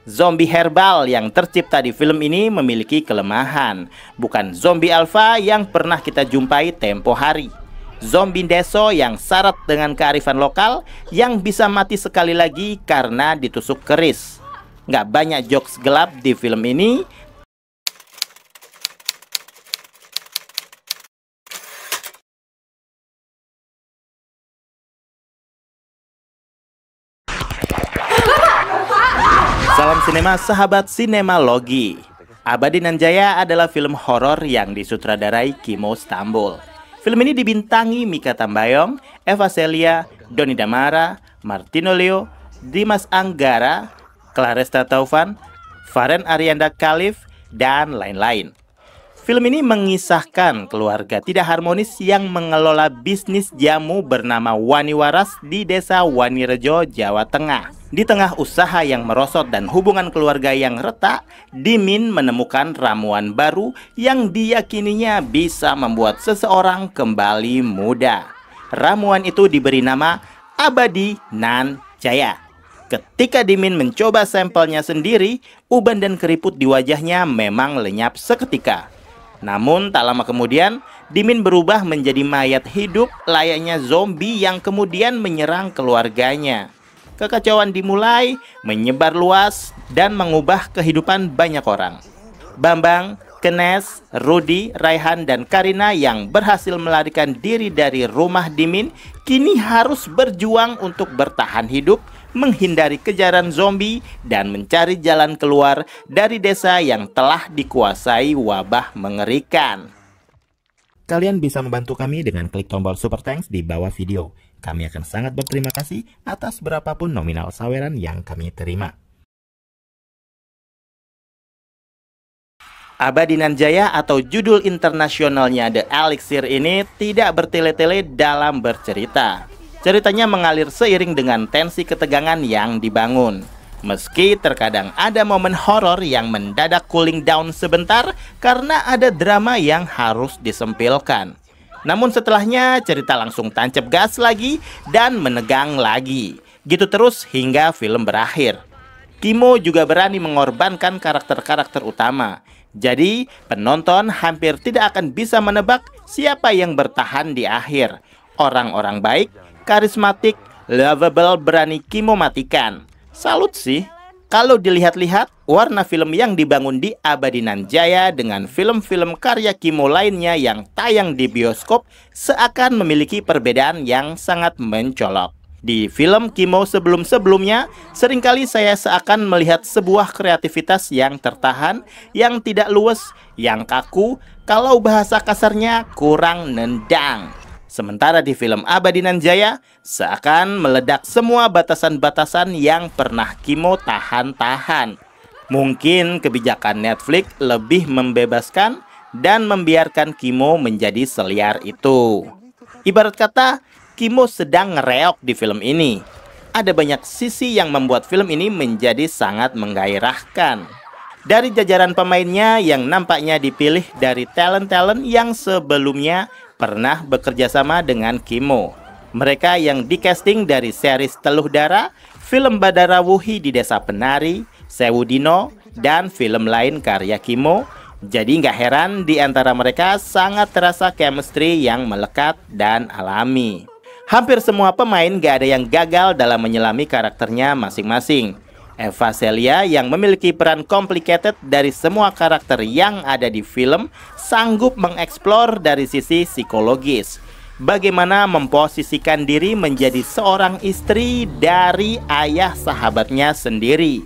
Zombie herbal yang tercipta di film ini memiliki kelemahan, bukan zombie alfa yang pernah kita jumpai tempo hari. Zombie deso yang syarat dengan kearifan lokal yang bisa mati sekali lagi karena ditusuk keris. Nggak banyak jokes gelap di film ini. Salam sinema sahabat sinemalogi. Abadi Nan Jaya adalah film horor yang disutradarai Kimo Stambul. Film ini dibintangi Mikha Tambayong, Eva Celia, Doni Damara, Martino Leo, Dimas Anggara, Claresta Taufan, Faren Arianda Khalif, dan lain-lain. Film ini mengisahkan keluarga tidak harmonis yang mengelola bisnis jamu bernama Wani Waras di desa Wanirejo, Jawa Tengah. Di tengah usaha yang merosot dan hubungan keluarga yang retak, Dimin menemukan ramuan baru yang diyakininya bisa membuat seseorang kembali muda. Ramuan itu diberi nama Abadi Nan Jaya. Ketika Dimin mencoba sampelnya sendiri, uban dan keriput di wajahnya memang lenyap seketika. Namun tak lama kemudian, Dimin berubah menjadi mayat hidup layaknya zombie yang kemudian menyerang keluarganya. Kekacauan dimulai, menyebar luas, dan mengubah kehidupan banyak orang. Bambang, Kenes, Rudi, Raihan, dan Karina yang berhasil melarikan diri dari rumah Dimin kini harus berjuang untuk bertahan hidup, menghindari kejaran zombie, dan mencari jalan keluar dari desa yang telah dikuasai wabah mengerikan. Kalian bisa membantu kami dengan klik tombol super thanks di bawah video. Kami akan sangat berterima kasih atas berapapun nominal saweran yang kami terima. Abadi Nan Jaya atau judul internasionalnya The Elixir ini tidak bertele-tele dalam bercerita. Ceritanya mengalir seiring dengan tensi ketegangan yang dibangun. Meski terkadang ada momen horor yang mendadak cooling down sebentar karena ada drama yang harus disempilkan. Namun setelahnya cerita langsung tancap gas lagi dan menegang lagi. Gitu terus hingga film berakhir. Kimo juga berani mengorbankan karakter-karakter utama. Jadi penonton hampir tidak akan bisa menebak siapa yang bertahan di akhir. Orang-orang baik, karismatik, lovable berani Kimo matikan. Salut sih. Kalau dilihat-lihat, warna film yang dibangun di Abadi Nan Jaya dengan film-film karya Kimo lainnya yang tayang di bioskop seakan memiliki perbedaan yang sangat mencolok. Di film Kimo sebelum-sebelumnya, seringkali saya seakan melihat sebuah kreativitas yang tertahan, yang tidak luwes, yang kaku, kalau bahasa kasarnya kurang nendang. Sementara di film Abadi Nan Jaya, seakan meledak semua batasan-batasan yang pernah Kimo tahan-tahan. Mungkin kebijakan Netflix lebih membebaskan dan membiarkan Kimo menjadi seliar itu. Ibarat kata, Kimo sedang ngereok di film ini. Ada banyak sisi yang membuat film ini menjadi sangat menggairahkan. Dari jajaran pemainnya yang nampaknya dipilih dari talent-talent yang sebelumnya pernah bekerja sama dengan Kimo. Mereka yang di-casting dari series Teluh Dara, film Badara Wuhi di Desa Penari, Sewu Dino, dan film lain karya Kimo. Jadi nggak heran di antara mereka sangat terasa chemistry yang melekat dan alami. Hampir semua pemain nggak ada yang gagal dalam menyelami karakternya masing-masing. Eva Celia yang memiliki peran complicated dari semua karakter yang ada di film sanggup mengeksplor dari sisi psikologis. Bagaimana memposisikan diri menjadi seorang istri dari ayah sahabatnya sendiri.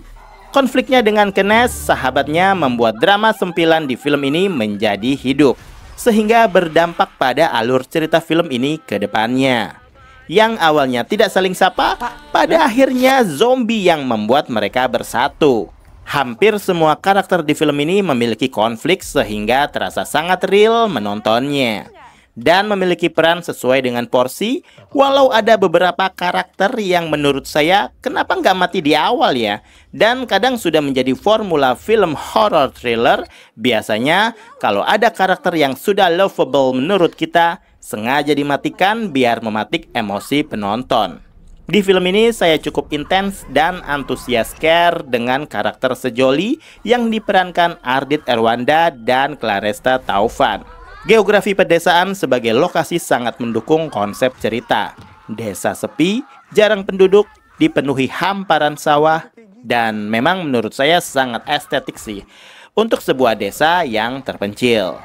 Konfliknya dengan Kenes, sahabatnya, membuat drama sempilan di film ini menjadi hidup. Sehingga berdampak pada alur cerita film ini ke depannya. Yang awalnya tidak saling sapa, pada akhirnya zombie yang membuat mereka bersatu. Hampir semua karakter di film ini memiliki konflik sehingga terasa sangat real menontonnya. Dan memiliki peran sesuai dengan porsi, walau ada beberapa karakter yang menurut saya kenapa nggak mati di awal ya. Dan kadang sudah menjadi formula film horror thriller, biasanya kalau ada karakter yang sudah lovable menurut kita, sengaja dimatikan biar mematik emosi penonton. Di film ini saya cukup intens dan antusias care dengan karakter sejoli yang diperankan Ardit Erwanda dan Claresta Taufan. Geografi pedesaan sebagai lokasi sangat mendukung konsep cerita. Desa sepi, jarang penduduk, dipenuhi hamparan sawah, dan memang menurut saya sangat estetik sih untuk sebuah desa yang terpencil.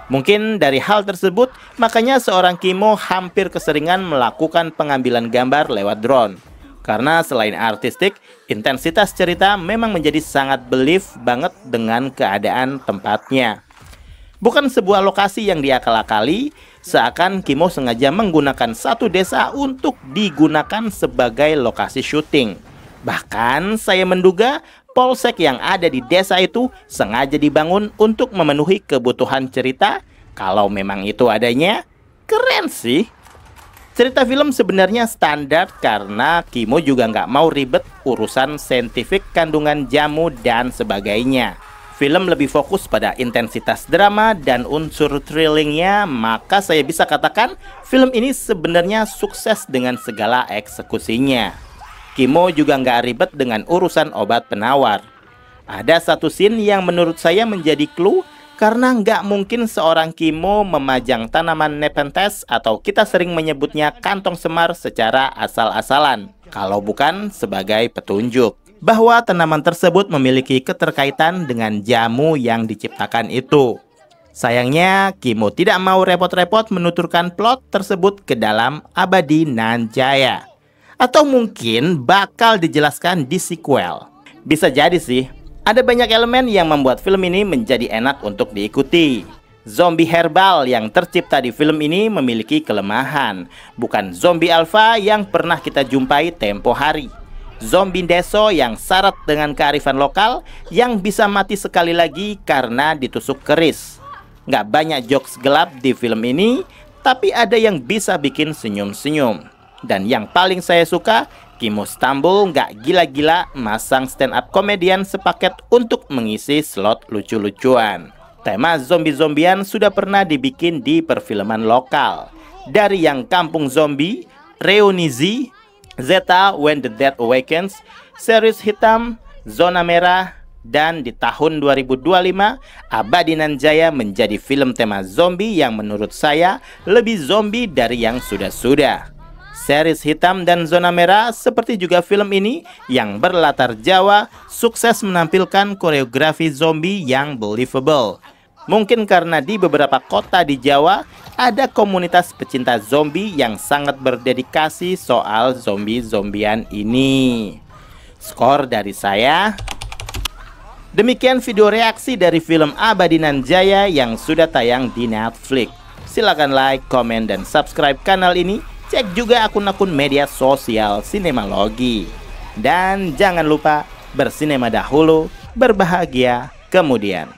Mungkin dari hal tersebut, makanya seorang Kimo hampir keseringan melakukan pengambilan gambar lewat drone. Karena selain artistik, intensitas cerita memang menjadi sangat belief banget dengan keadaan tempatnya. Bukan sebuah lokasi yang diakal-akali, seakan Kimo sengaja menggunakan satu desa untuk digunakan sebagai lokasi syuting. Bahkan saya menduga polsek yang ada di desa itu sengaja dibangun untuk memenuhi kebutuhan cerita. Kalau memang itu adanya, keren sih. Cerita film sebenarnya standar karena Kimo juga nggak mau ribet urusan saintifik kandungan jamu dan sebagainya. Film lebih fokus pada intensitas drama dan unsur thrillingnya, maka saya bisa katakan film ini sebenarnya sukses dengan segala eksekusinya. Kimo juga nggak ribet dengan urusan obat penawar. Ada satu scene yang menurut saya menjadi clue karena nggak mungkin seorang Kimo memajang tanaman Nepenthes atau kita sering menyebutnya kantong semar secara asal-asalan. Kalau bukan sebagai petunjuk bahwa tanaman tersebut memiliki keterkaitan dengan jamu yang diciptakan itu. Sayangnya, Kimo tidak mau repot-repot menuturkan plot tersebut ke dalam Abadi Nan Jaya. Atau mungkin bakal dijelaskan di sequel. Bisa jadi sih, ada banyak elemen yang membuat film ini menjadi enak untuk diikuti. Zombie herbal yang tercipta di film ini memiliki kelemahan. Bukan zombie alpha yang pernah kita jumpai tempo hari. Zombie deso yang syarat dengan kearifan lokal yang bisa mati sekali lagi karena ditusuk keris. Nggak banyak jokes gelap di film ini, tapi ada yang bisa bikin senyum-senyum. Dan yang paling saya suka, Kimo Stambul nggak gila-gila masang stand up komedian sepaket untuk mengisi slot lucu-lucuan. Tema zombie-zombian sudah pernah dibikin di perfilman lokal. Dari yang Kampung Zombie, Reunizi, Zeta When the Dead Awakens, Series Hitam, Zona Merah, dan di tahun 2025, Abadi Nan Jaya menjadi film tema zombie yang menurut saya lebih zombie dari yang sudah-sudah. Series Hitam dan Zona Merah seperti juga film ini yang berlatar Jawa sukses menampilkan koreografi zombie yang believable. Mungkin karena di beberapa kota di Jawa ada komunitas pecinta zombie yang sangat berdedikasi soal zombie-zombian ini. Skor dari saya. Demikian video reaksi dari film Abadi Nan Jaya yang sudah tayang di Netflix. Silakan like, komen, dan subscribe kanal ini. Cek juga akun-akun media sosial Sinemalogi. Dan jangan lupa bersinema dahulu, berbahagia kemudian.